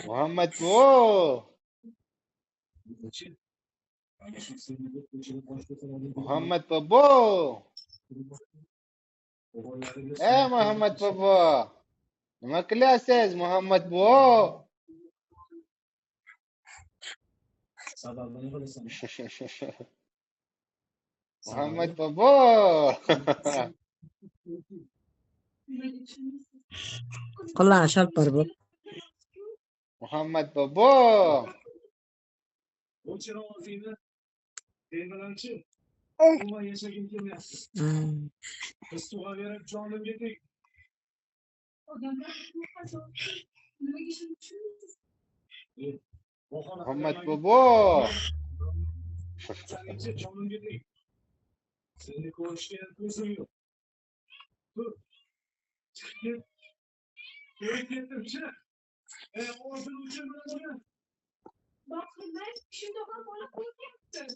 Muhammed bu. Muhammed baba. Muhammed baba. Nima qilyapsiz Muhammed bu? Muhammed baba. Qullan shalpar bu. Muhammed baba. Muhammed baba.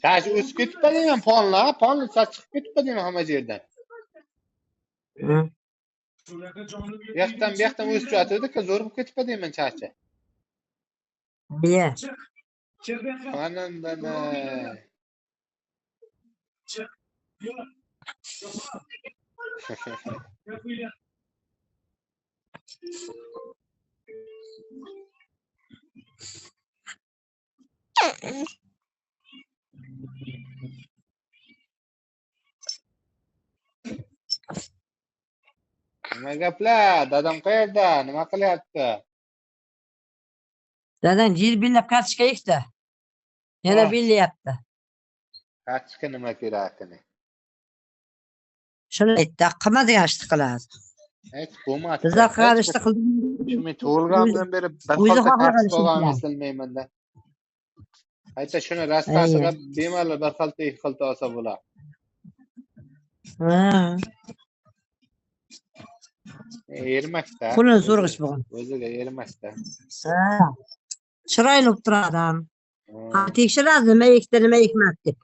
Taş üst gitmedi mi ponla? Ponla saç çıkıp gitmedi mi hamma yerden? Bir yaktan üst atıyordu ki zor bu gitmedi mi çarşı? Niye? Anam ne? Nima gaplar? Dadam qayerda? Nima qilyapti? Dadan jil billab kartochka yikdi. Yana billayapti. Kaçkı nima kerakini? Shuni aytdi, qilma degan ishni qiladi. Hech bo'lmadi. Bizlar qilgan ishni qildi. Shu men tug'ilganimdan beri bir O'zi xalta xohlagan kartochka ishni olgan qiladi. eslolmayman-da. Ayta shuni rastasiga bemalol bir xalta ikki xalta olsa bo'lar. Ha. Ermakda. Pulini so'rg'ish bo'lgan. O'ziga ermakda. Ha. Chiroyli bo'lib turadi ham. Ha, tekshiradi nima ekdi, nima ekmadi deb.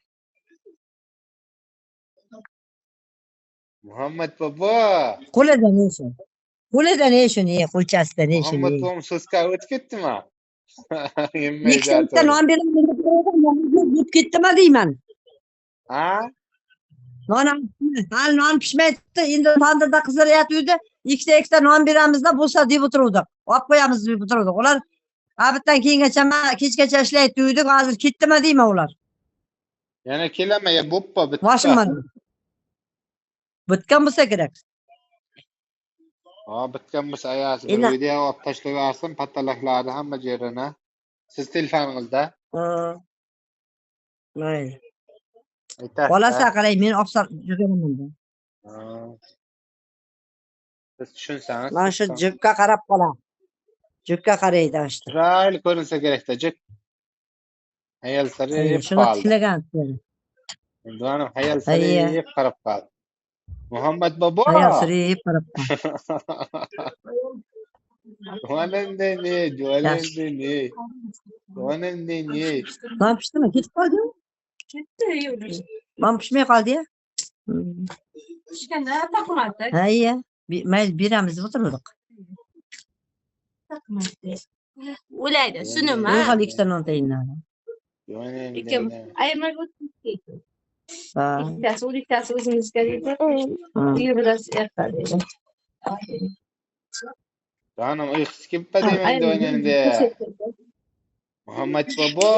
Muhammed baba. Qo'lida ne shu? Qo'lida ne shu? Ne qo'lchasida ne shu? Muhammed baba so'zga o'tib ketdimi? Ikkita non berib ketdimi deyman. Ha? Non pishmayapti. Endi tandirda qiziryapti. Ikkita non beramizda bo'lsa deb o'tiruvdik. Olib qo'yamiz deb o'tiruvdik. Ular abitdan keyingacha kechgacha ishlaydi deydik. Hozir ketdimi deyman ular. Yana kelaman, ya bo'ppa bitta. Mashina. Bitgan bo'lsa kerak. Ha, bitgan bo'lsa ayasi bir video olib tashlab yuborsin, patalaklari hamma yerini. Siz telefoningizda. Mayli. Bolasi qarang, men olib yurganman. Siz tushunsangiz. Mana shu jipga qarab qolam. Jipga qaraydi ashta. Chiroyli ko'rinsa kerak-da, jip. Hayal sari shuni tiklagan. Endi ana hayal sari qarab qoldi. Muhammed baba. Hayal sari qarab qoldi. Jonimda ne? Non pishdimi? Ketib qoldimi? Ketdi, yo'q. Non pishmay qoldi-ya. Pishganda taqmadi. Ha, mayli beramiz deb o'tirdik. Taqmadi. O'laydi, sunimi? Qo'ygan ikkita non tayinladi. Ayirmay o'tdi. Ha. Ikkitasi o'zimizga deydi. Biroz erta deydi. Canım uykusu kim padayım endi. Muhammed baba.